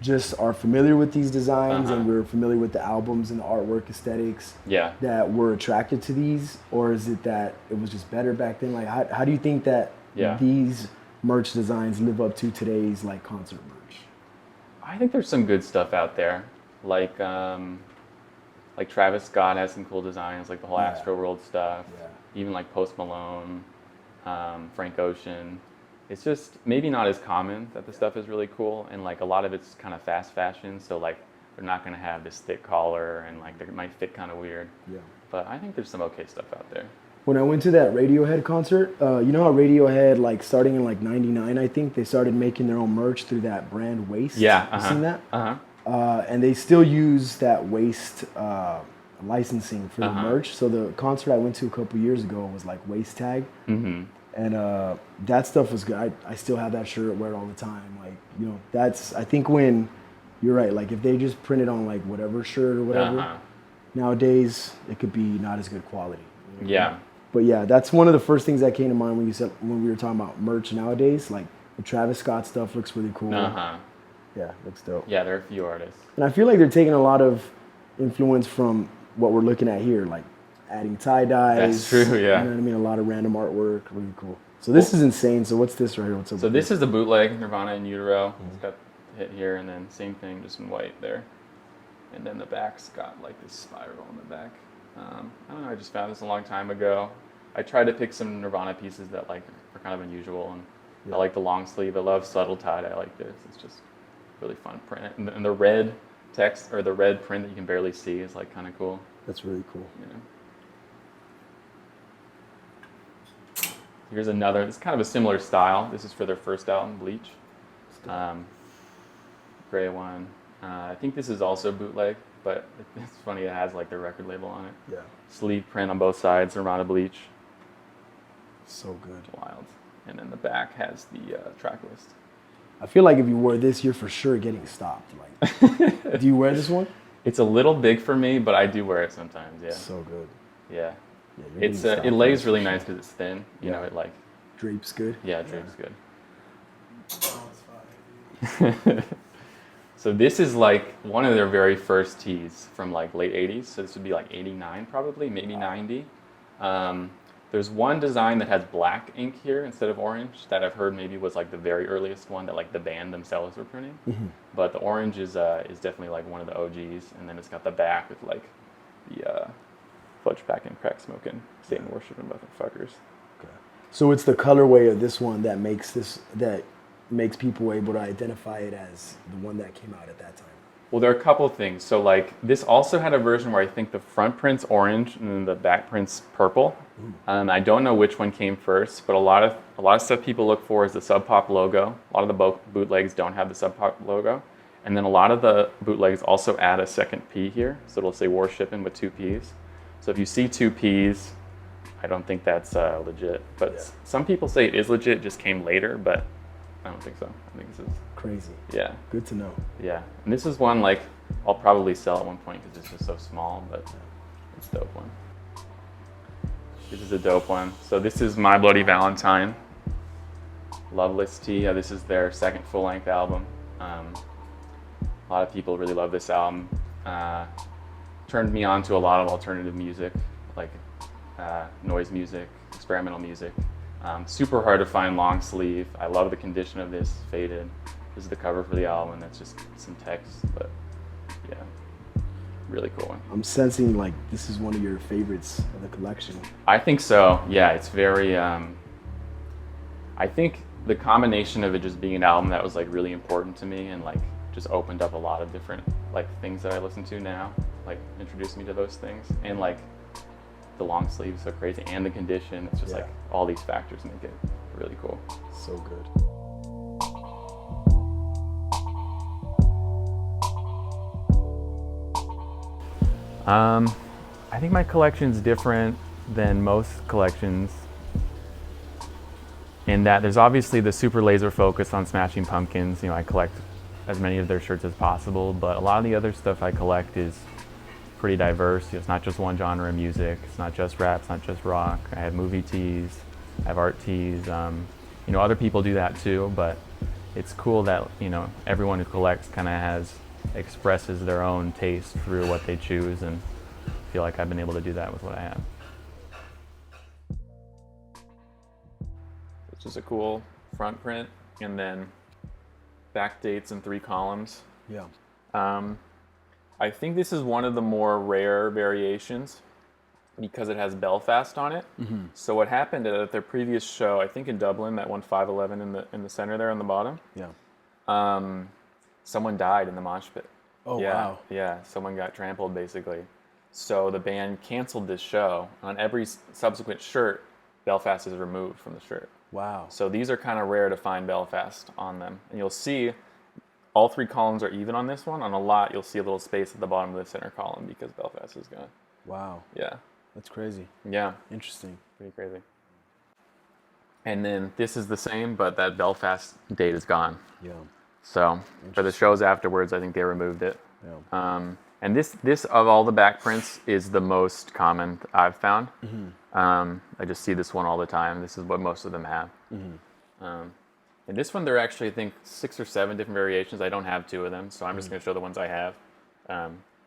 just are familiar with these designs and we're familiar with the albums and the artwork aesthetics that we're attracted to these, or is it that it was just better back then? Like, how do you think that these merch designs live up to today's like concert merch? I think there's some good stuff out there, like Travis Scott has some cool designs, like the whole Astroworld stuff, even like Post Malone, Frank Ocean. It's just maybe not as common that the stuff is really cool, and like a lot of it's kind of fast fashion, so like they're not going to have this thick collar and like they might fit kind of weird. Yeah. But I think there's some okay stuff out there. When I went to that Radiohead concert, you know how Radiohead, like starting in like '99, I think they started making their own merch through that brand Waste. Yeah. You seen that? And they still use that Waste licensing for the merch. So the concert I went to a couple years ago was like Waste Tag. And that stuff was good. I still have that shirt, wear it all the time. Like, you know, that's, I think when you're right. Like if they just print it on like whatever shirt or whatever, nowadays it could be not as good quality. You know? Yeah. But yeah, that's one of the first things that came to mind when we were talking about merch nowadays. Like the Travis Scott stuff looks really cool. Yeah, looks dope. Yeah, there are a few artists. And I feel like they're taking a lot of influence from what we're looking at here, like adding tie-dyes. That's true, yeah. You know what I mean? A lot of random artwork, really cool. So this is insane. So what's this right here? What's up? So this is the bootleg Nirvana and Utero. It's got hit here, and then same thing, just in white there. And then the back's got like this spiral in the back. I don't know, I just found this a long time ago. I tried to pick some Nirvana pieces that like are kind of unusual, and I like the long sleeve. I love subtle tie-dye like this. It's just really fun print. And the red text, or the red print that you can barely see, is like kind of cool. That's really cool. Yeah. Here's another, it's kind of a similar style. This is for their first album, Bleach. Gray one. I think this is also bootleg, but it's funny, it has like their record label on it. Yeah. Sleeve print on both sides, Nirvana Bleach. So good. Wild. And then the back has the track list. I feel like if you wore this, you're for sure getting stopped. Like, do you wear this one? It's a little big for me, but I do wear it sometimes. Yeah. So good. Yeah. Yeah, It's it lays really nice because it's thin. You know, it like drapes good. Yeah, it drapes good. So this is like one of their very first tees from like late 80s. So this would be like 89 probably, maybe 90. There's one design that has black ink here instead of orange that I've heard maybe was like the very earliest one that like the band themselves were printing. But the orange is definitely like one of the OGs, and then it's got the back with like the fudge pack and crack smoking, Satan worshiping motherfuckers. Okay. So it's the colorway of this one that makes people able to identify it as the one that came out at that time. Well, there are a couple of things. So like this also had a version where I think the front print's orange and then the back print's purple. I don't know which one came first, but a lot of stuff people look for is the Sub Pop logo. A lot of the bootlegs don't have the Sub Pop logo. And then a lot of the bootlegs also add a second P here. So it'll say Worshipin' with two Ps. So if you see two Ps, I don't think that's legit. But some people say it is legit, it just came later, but I don't think so. I think this is crazy. Yeah. Good to know. Yeah. And this is one like I'll probably sell at one point because it's just so small, but it's a dope one. This is a dope one. So this is My Bloody Valentine. Love Listia. This is their second full-length album. A lot of people really love this album. Turned me on to a lot of alternative music, like noise music, experimental music. Super hard to find long sleeve. I love the condition of this, faded. This is the cover for the album, and that's just some text, but yeah, really cool one. I'm sensing like this is one of your favorites of the collection. I think so, yeah, it's very, I think the combination of it just being an album that was like really important to me and like just opened up a lot of different like things that I listen to now, like introduced me to those things, and like the long sleeve is so crazy, and the condition, it's just like all these factors make it really cool. So good. I think my collection's different than most collections in that there's obviously the super laser focus on Smashing Pumpkins. You know, I collect as many of their shirts as possible, but a lot of the other stuff I collect is pretty diverse. It's not just one genre of music. It's not just rap. It's not just rock. I have movie tees. I have art tees. You know, other people do that too, but it's cool that, you know, everyone who collects kind of expresses their own taste through what they choose, and I feel like I've been able to do that with what I have. It's just a cool front print, and then back dates in 3 columns. Yeah. I think this is one of the more rare variations because it has Belfast on it. So what happened at their previous show, I think in Dublin, that one 511 in the center there on the bottom. Yeah. Someone died in the mosh pit. Oh, yeah, wow. Yeah, someone got trampled basically. So the band canceled this show. On every subsequent shirt, Belfast is removed from the shirt. Wow. So these are kind of rare to find Belfast on them. And you'll see all 3 columns are even on this one. On a lot, you'll see a little space at the bottom of the center column because Belfast is gone. Wow. Yeah. That's crazy. Yeah. Interesting. Pretty crazy. And then this is the same, but that Belfast date is gone. Yeah. So for the shows afterwards, I think they removed it. Yeah. And this of all the back prints is the most common I've found. I just see this one all the time. This is what most of them have. And this one, there are actually, I think, 6 or 7 different variations. I don't have 2 of them, so I'm just going to show the ones I have.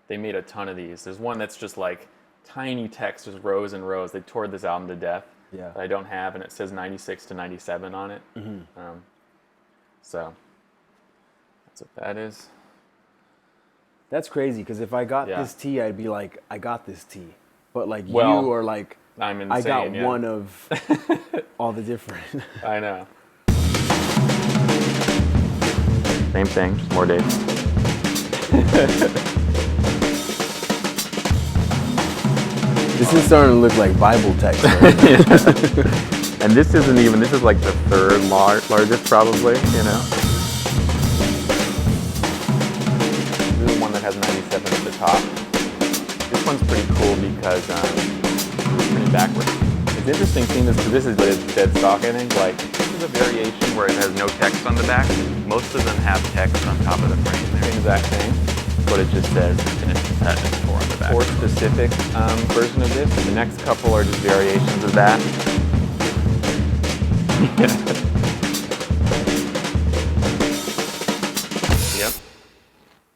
They made a ton of these. There's one that's just like tiny text, just rows and rows. They tore this album to death. Yeah. That I don't have, and it says 96 to 97 on it. So that's what that is. That's crazy, because if I got Yeah. this tee, I'd be like, I got this tee. But like Well, you are like, I'm insane, I got yeah. one of all the different. I know. Same thing, just more dates. This is starting to look like Bible text. Right? And this isn't even, this is like the 3rd largest probably, you know. This is one that has 97 at the top. This one's pretty cool because it's printed backwards. It's interesting seeing this, because this is dead stock, I think. Like, this is a variation where it has no text on the back. Most of them have text on top of the frame. They're the exact same, but it just says finished at 4 on the back. Or specific version of this. The next couple are just variations of that.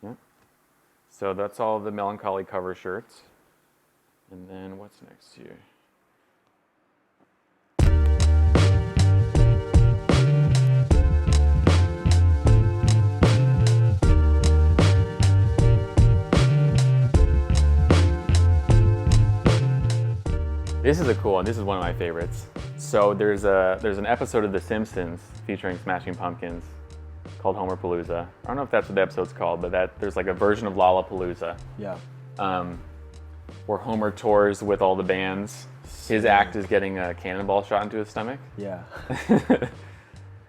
Yep. So that's all the Melancholy cover shirts. And then what's next here? This is a cool one. This is one of my favorites. So there's an episode of The Simpsons featuring Smashing Pumpkins called Homerpalooza. I don't know if that's what the episode's called, but there's like a version of Lollapalooza. Yeah. Where Homer tours with all the bands. His act is getting a cannonball shot into his stomach. Yeah.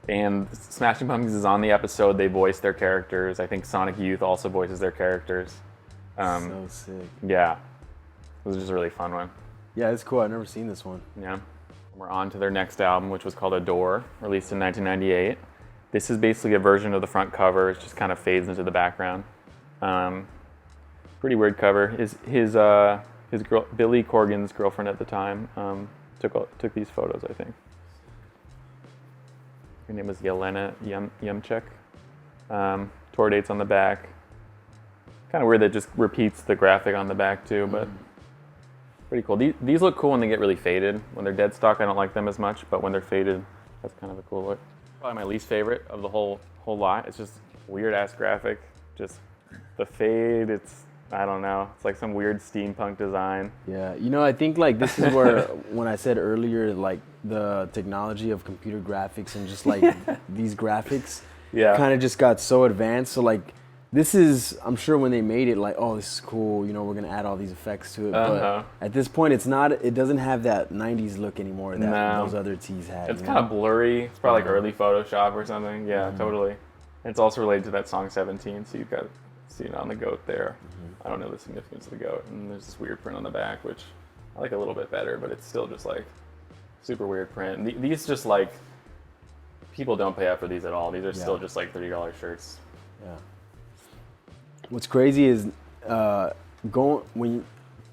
And Smashing Pumpkins is on the episode. They voice their characters. I think Sonic Youth also voices their characters. So sick. Yeah. It was just a really fun one. Yeah, it's cool. I've never seen this one. Yeah. We're on to their next album, which was called Adore, released in 1998. This is basically a version of the front cover. It just kind of fades into the background. Pretty weird cover. His girl, Billy Corgan's girlfriend at the time, took these photos, I think. Her name was Yelena Yemchuk. Tour dates on the back. Kind of weird that it just repeats the graphic on the back too, but pretty cool. These look cool when they get really faded. When they're dead stock, I don't like them as much, but when they're faded, that's kind of a cool look. Probably my least favorite of the whole lot. It's just weird ass graphic. Just the fade, I don't know. It's like some weird steampunk design. Yeah, I think like this is where, when I said earlier, like the technology of computer graphics and just like these graphics kind of just got so advanced. So like, this is, I'm sure when they made it, like, oh, this is cool, we're going to add all these effects to it. But at this point, it doesn't have that 90s look anymore that those other tees had. It's kind of blurry. It's probably like early Photoshop or something. Yeah, totally. And it's also related to that song 17, so you've got seen on the goat there. I don't know the significance of the goat. And there's this weird print on the back, which I like a little bit better, but it's still just like super weird print. And these just like, people don't pay up for these at all. These are still just like $30 shirts. Yeah. What's crazy is when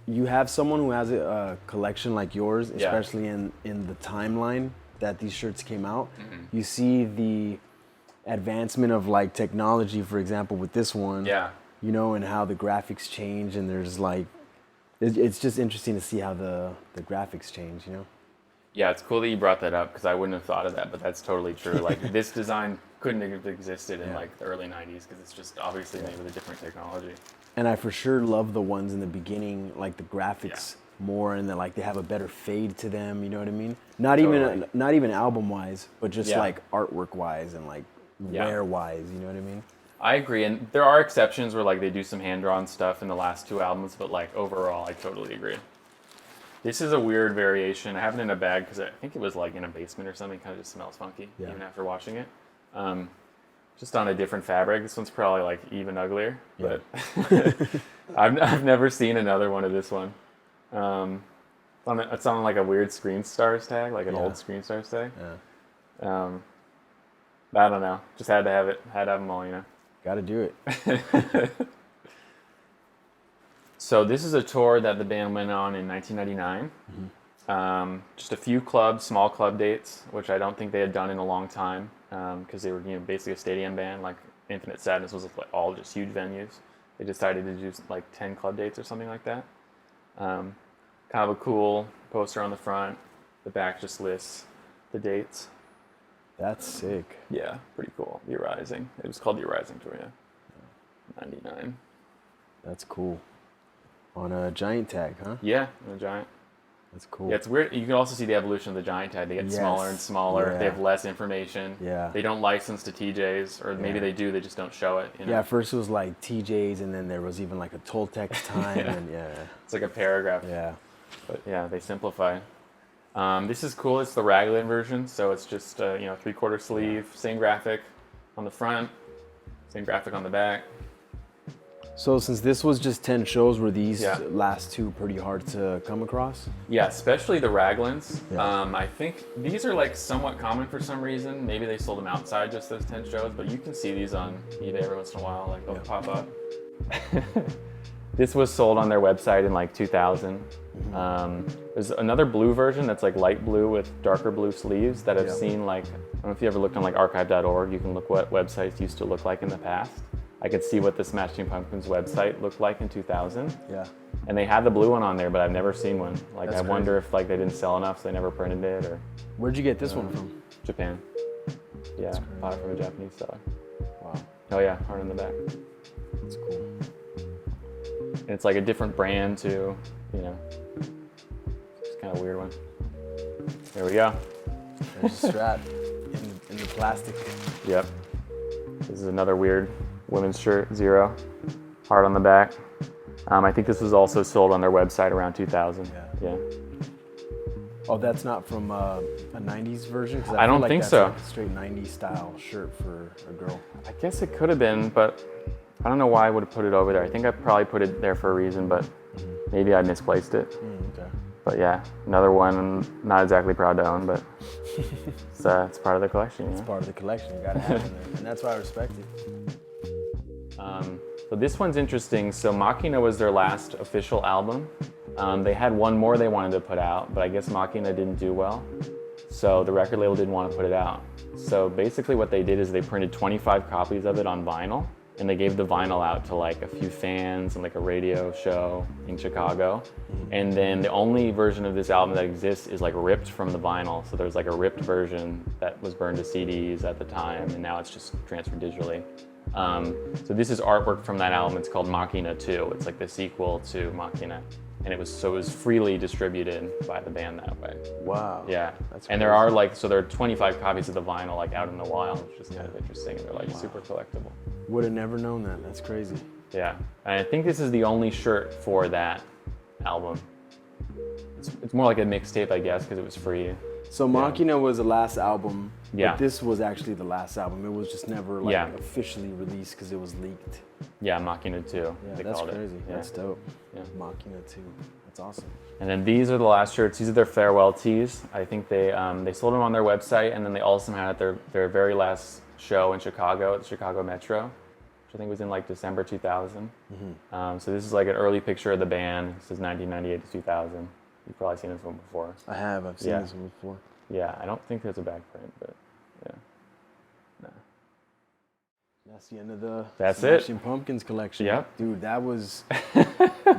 you have someone who has a collection like yours, especially in the timeline that these shirts came out, you see the advancement of like technology, for example, with this one, and how the graphics change, and there's like, it's just interesting to see how the graphics change, Yeah, it's cool that you brought that up because I wouldn't have thought of that, but that's totally true. Like this design couldn't have existed in like the early 90s because it's just obviously made with a different technology. And I for sure love the ones in the beginning, like the graphics more, and like they have a better fade to them, you know what I mean? Not even album wise, but just like artwork wise and like wear wise, you know what I mean? I agree, and there are exceptions where like they do some hand-drawn stuff in the last 2 albums, but like overall I totally agree. This is a weird variation. I have it in a bag because I think it was like in a basement or something. It kind of just smells funky even after washing it. Just on a different fabric. This one's probably like even uglier, but I've never seen another one of this one. It's on like a weird Screen Stars tag, like an old Screen Stars tag. I don't know. Just had to have it. Had to have them all, you know. Got to do it. So this is a tour that the band went on in 1999. Just a few clubs, small club dates, which I don't think they had done in a long time, because they were, basically a stadium band. Like Infinite Sadness was like all just huge venues. They decided to do like 10 club dates or something like that. Kind of a cool poster on the front. The back just lists the dates. That's sick. Yeah, pretty cool. The Arising. It was called The Arising Tour, yeah. 99. That's cool. On a giant tag, huh? Yeah, on a giant. That's cool. Yeah, it's weird. You can also see the evolution of the giant tag. They get smaller and smaller. Yeah. They have less information. Yeah. They don't license to TJs, or maybe they do. They just don't show it. Yeah, first it was like TJs, and then there was even like a Toltecs time. Yeah. And It's like a paragraph. Yeah. But yeah, they simplify. This is cool. It's the raglan version, so it's just 3/4 sleeve, same graphic on the front, same graphic on the back. So since this was just 10 shows, were these Yeah. last two pretty hard to come across? Yeah, especially the raglans. Yeah. I think these are like somewhat common for some reason. Maybe they sold them outside just those 10 shows, but you can see these on eBay every once in a while, like they'll pop up. This was sold on their website in like 2000. There's another blue version that's like light blue with darker blue sleeves that I've seen, like, I don't know if you ever looked on like archive.org, you can look what websites used to look like in the past. I could see what the Smashing Pumpkins website looked like in 2000. Yeah. And they had the blue one on there, but I've never seen one. Like, That's I wonder if like they didn't sell enough, so they never printed it, or Where'd you get this one from? Japan. Yeah, bought it from a Japanese seller. Wow. Oh yeah, heart on the back. That's cool. And it's like a different brand too, It's kind of a weird one. There we go. There's a strap in the plastic. Yep. This is another weird women's shirt, Zero. Heart on the back. I think this was also sold on their website around 2000. Yeah. Oh, that's not from a 90s version? 'Cause I don't feel like think that's so. Like a straight 90s style shirt for a girl. I guess it could have been, but I don't know why I would have put it over there. I think I probably put it there for a reason, but maybe I misplaced it. Okay. But yeah, another one I'm not exactly proud to own, but it's part of the collection. It's part of the collection. You gotta have it in there. And that's why I respect it. So this one's interesting. So Machina was their last official album. They had one more they wanted to put out, but I guess Machina didn't do well. So the record label didn't want to put it out. So basically what they did is they printed 25 copies of it on vinyl, and they gave the vinyl out to like a few fans and like a radio show in Chicago. And then the only version of this album that exists is like ripped from the vinyl. So there's like a ripped version that was burned to CDs at the time, and now it's just transferred digitally. So this is artwork from that album. It's called Machina 2. It's like the sequel to Machina. And it was freely distributed by the band that way. Wow. Yeah. That's and there are there are 25 copies of the vinyl like out in the wild, which is kind of interesting, and they're like super collectible. Would have never known that. That's crazy. Yeah. And I think this is the only shirt for that album. It's more like a mixtape, I guess, because it was free. So Machina was the last album. Yeah. But this was actually the last album. It was just never officially released because it was leaked. Yeah, Machina 2. Yeah, they that's called crazy. It. Yeah. That's dope. Yeah. Machina 2. That's awesome. And then these are the last shirts. These are their farewell tees. I think they sold them on their website, and then they also had their very last show in Chicago at the Chicago Metro, which I think was in like December 2000. So this is like an early picture of the band. This is 1998 to 2000. You've probably seen this one before. I have. I've seen this one before. Yeah, I don't think there's a back print, but yeah. No. That's the end of the That's it. Smashing Pumpkins collection. Yep. Dude, that was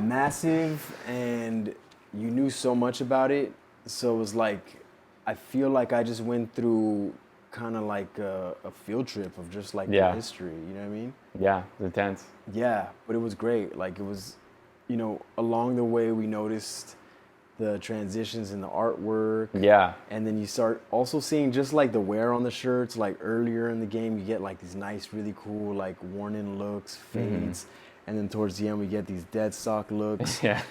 massive, and you knew so much about it. So it was like, I feel like I just went through kind of like a field trip of just like the history, you know what I mean? Yeah, it's intense. Yeah, but it was great. Like it was, along the way we noticed the transitions in the artwork. Yeah. And then you start also seeing just like the wear on the shirts, like earlier in the game, you get like these nice, really cool, like worn in looks, fades. And then towards the end, we get these dead stock looks. Yeah.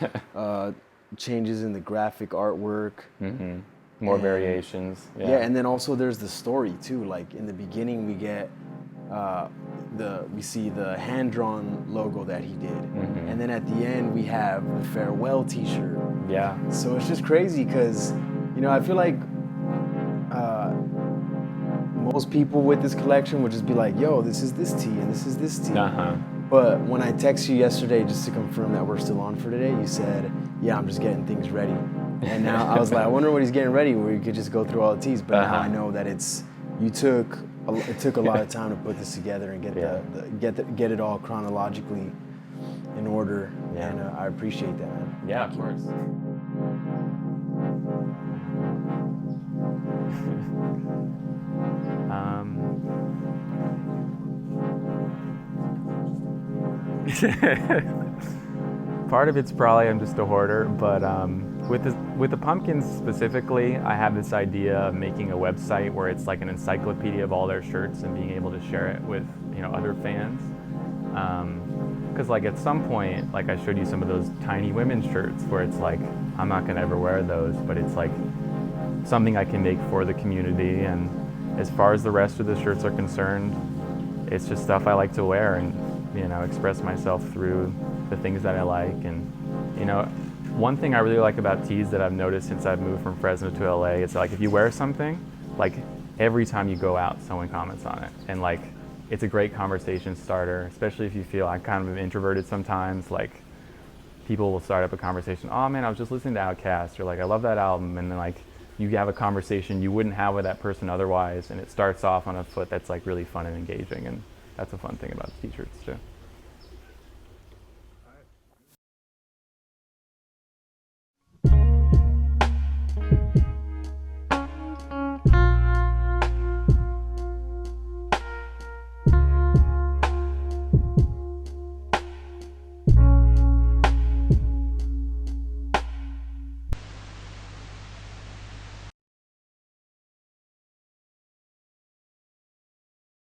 Changes in the graphic artwork. More variations. Yeah, and then also there's the story too. Like in the beginning, we get we see the hand-drawn logo that he did, and then at the end we have the farewell T-shirt. Yeah. So it's just crazy because, I feel like most people with this collection would just be like, yo, this is this tee and this is this tee. But when I texted you yesterday just to confirm that we're still on for today, you said, yeah, I'm just getting things ready. And now I was like, I wonder what he's getting ready, where you could just go through all the tees. But now I know that it took a lot of time to put this together and get it all chronologically in order. Yeah. And I appreciate that, man. Yeah, of course. Part of it's probably I'm just a hoarder, but with the pumpkins specifically, I have this idea of making a website where it's like an encyclopedia of all their shirts and being able to share it with other fans. Because like at some point, like I showed you some of those tiny women's shirts where it's like I'm not gonna ever wear those, but it's like something I can make for the community. And as far as the rest of the shirts are concerned, it's just stuff I like to wear and express myself through the things that I like. And one thing I really like about tees that I've noticed since I've moved from Fresno to LA is like if you wear something, like every time you go out, someone comments on it, and like it's a great conversation starter, especially if you feel I'm kind of introverted sometimes. Like people will start up a conversation. Oh man, I was just listening to Outkast, or like I love that album, and then like you have a conversation you wouldn't have with that person otherwise, and it starts off on a foot that's like really fun and engaging, and that's a fun thing about the t-shirts too.